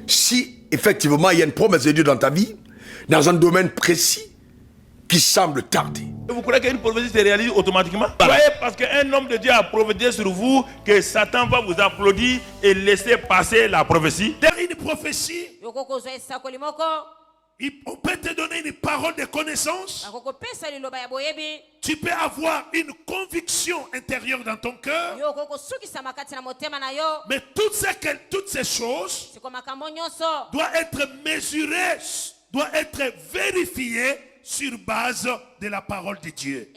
si effectivement il y a une promesse de Dieu dans ta vie, dans un domaine précis qui semble tarder. Vous croyez qu'une prophétie se réalise automatiquement? Vous voyez, parce qu'un homme de Dieu a prophétisé sur vous que Satan va vous applaudir et laisser passer la prophétie. Une prophétie, on peut te donner une parole de connaissance. Tu peux avoir une conviction intérieure dans ton cœur. Mais toutes ces choses doivent être mesurées, doivent être vérifiées sur base de la parole de Dieu.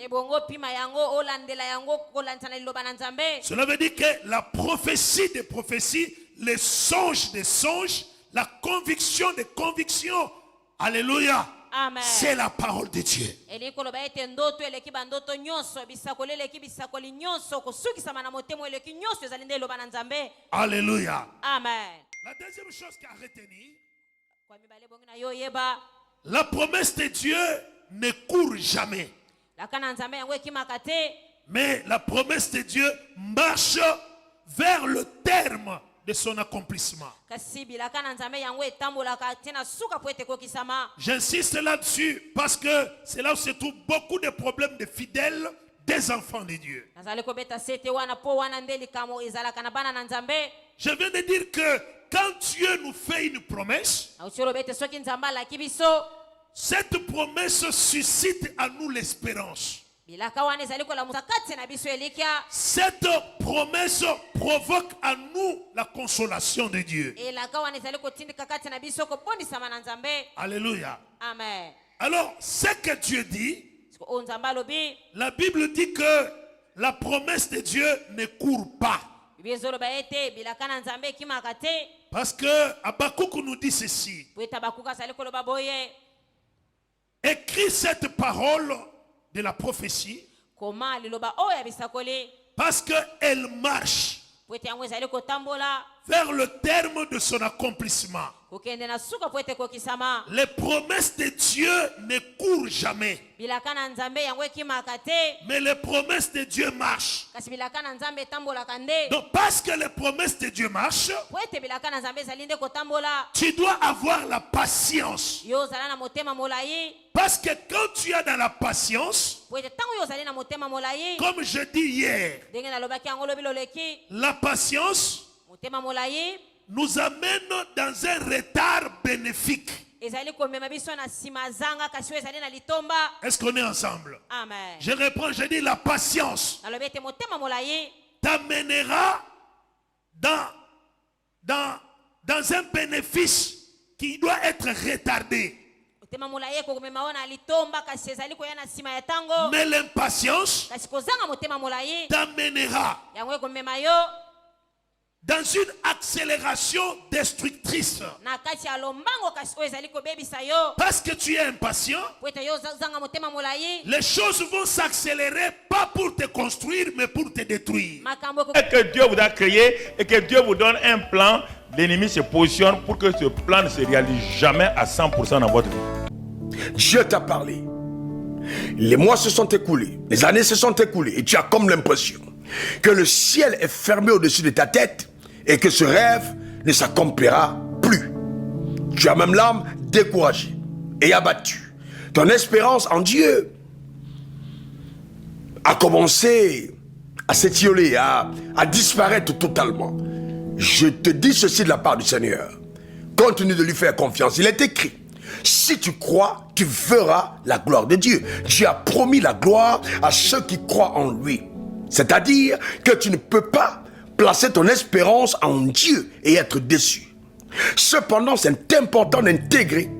Cela veut dire que la prophétie des prophéties, les songes des songes, la conviction des convictions, alléluia, c'est la parole de Dieu. Alléluia. La deuxième chose qu'à retenir, la promesse de Dieu ne court jamais. Mais la promesse de Dieu marche vers le terme de son accomplissement. J'insiste là-dessus parce que c'est là où se trouvent beaucoup de problèmes de fidèles des enfants de Dieu. Je viens de dire que quand Dieu nous fait une promesse, cette promesse suscite à nous l'espérance. Cette promesse provoque à nous la consolation de Dieu. Alléluia. Amen. Alors, ce que Dieu dit, la Bible dit que la promesse de Dieu ne court pas. Parce que Habakkuk nous dit ceci. Écris cette parole de la prophétie parce qu'elle marche vers le terme de son accomplissement. Les promesses de Dieu ne courent jamais. Mais les promesses de Dieu marchent. Donc parce que les promesses de Dieu marchent, tu dois avoir la patience. Parce que quand tu es dans la patience, comme je dis hier, la patience nous amène dans un retard bénéfique. Est-ce qu'on est ensemble? Amen. Je reprends, je dis la patience t'amènera dans un bénéfice qui doit être retardé. Mais l'impatience t'amènera dans une accélération destructrice. Parce que tu es impatient, les choses vont s'accélérer pas pour te construire mais pour te détruire. Et que Dieu vous a créé et que Dieu vous donne un plan, l'ennemi se positionne pour que ce plan ne se réalise jamais à 100% dans votre vie. Dieu t'a parlé. Les mois se sont écoulés, les années se sont écoulées et tu as comme l'impression que le ciel est fermé au-dessus de ta tête et que ce rêve ne s'accomplira plus. Tu as même l'âme découragée et abattue. Ton espérance en Dieu a commencé à s'étioler, à disparaître totalement. Je te dis ceci de la part du Seigneur. Continue de lui faire confiance. Il est écrit, si tu crois, tu verras la gloire de Dieu. Dieu a promis la gloire à ceux qui croient en lui. C'est-à-dire que tu ne peux pas placer ton espérance en Dieu et être déçu. Cependant, c'est important d'intégrer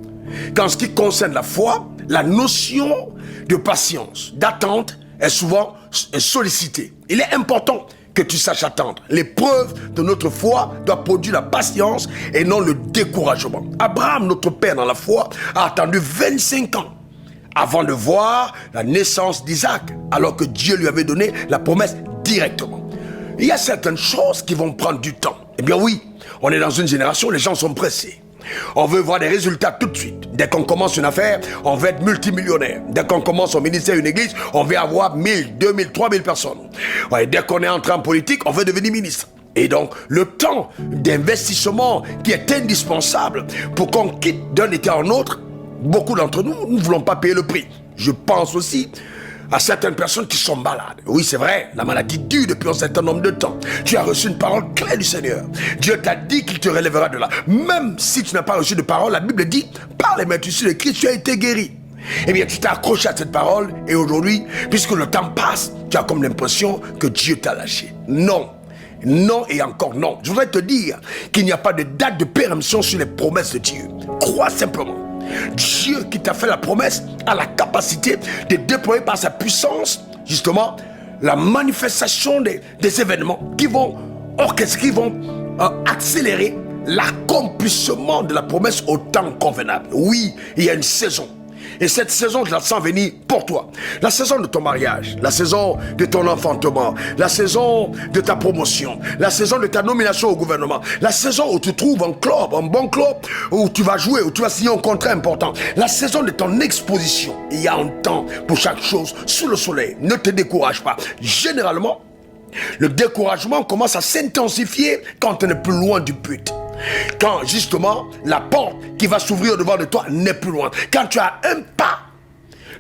qu'en ce qui concerne la foi, la notion de patience, d'attente est souvent sollicitée. Il est important que tu saches attendre. L'épreuve de notre foi doit produire la patience et non le découragement. Abraham, notre père dans la foi, a attendu 25 ans avant de voir la naissance d'Isaac, alors que Dieu lui avait donné la promesse directement. Il y a certaines choses qui vont prendre du temps. Eh bien oui, on est dans une génération où les gens sont pressés. On veut voir des résultats tout de suite. Dès qu'on commence une affaire, on veut être multimillionnaire. Dès qu'on commence au ministère d'une église, on veut avoir 1000, 2000, 3000 personnes. Ouais, dès qu'on est entré en politique, on veut devenir ministre. Et donc, le temps d'investissement qui est indispensable pour qu'on quitte d'un état en autre, beaucoup d'entre nous ne voulons pas payer le prix. Je pense aussi à certaines personnes qui sont malades. Oui, c'est vrai, la maladie dure depuis un certain nombre de temps. Tu as reçu une parole claire du Seigneur. Dieu t'a dit qu'il te relèvera de là. Même si tu n'as pas reçu de parole, la Bible dit, par les mains de Christ, tu as été guéri. Eh bien, tu t'es accroché à cette parole et aujourd'hui, puisque le temps passe, tu as comme l'impression que Dieu t'a lâché. Non. Non et encore non. Je voudrais te dire qu'il n'y a pas de date de péremption sur les promesses de Dieu. Crois simplement. Dieu qui t'a fait la promesse a la capacité de déployer par sa puissance, justement, la manifestation des événements qui vont orchestrer, qui vont accélérer l'accomplissement de la promesse au temps convenable. Oui, il y a une saison. Et cette saison, je la sens venir pour toi. La saison de ton mariage, la saison de ton enfantement, la saison de ta promotion, la saison de ta nomination au gouvernement, la saison où tu trouves un club, un bon club, où tu vas jouer, où tu vas signer un contrat important, la saison de ton exposition. Il y a un temps pour chaque chose sous le soleil. Ne te décourage pas. Généralement, le découragement commence à s'intensifier quand on est plus loin du but. Quand justement la porte qui va s'ouvrir devant de toi n'est plus loin. Quand tu as un pas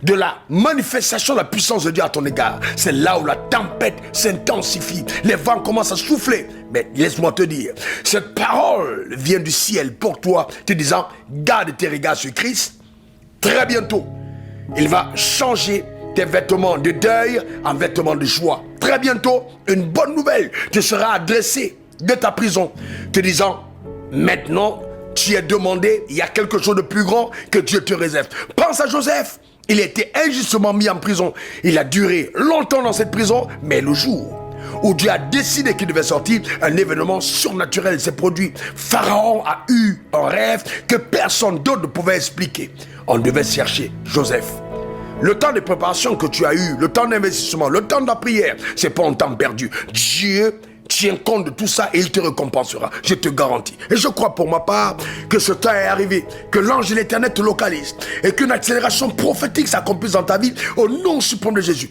de la manifestation de la puissance de Dieu à ton égard, c'est là où la tempête s'intensifie. Les vents commencent à souffler. Mais laisse-moi te dire, cette parole vient du ciel pour toi, te disant, garde tes regards sur Christ. Très bientôt, il va changer tes vêtements de deuil en vêtements de joie. Très bientôt, une bonne nouvelle te sera adressée de ta prison, te disant, maintenant, tu es demandé, il y a quelque chose de plus grand que Dieu te réserve. Pense à Joseph. Il a été injustement mis en prison. Il a duré longtemps dans cette prison, mais le jour où Dieu a décidé qu'il devait sortir, un événement surnaturel s'est produit. Pharaon a eu un rêve que personne d'autre ne pouvait expliquer. On devait chercher Joseph. Le temps de préparation que tu as eu, le temps d'investissement, le temps de la prière, c'est pas un temps perdu. Dieu tient compte de tout ça et il te récompensera. Je te garantis. Et je crois pour ma part que ce temps est arrivé, que l'ange de l'Éternel te localise et qu'une accélération prophétique s'accomplisse dans ta vie au nom suprême de Jésus.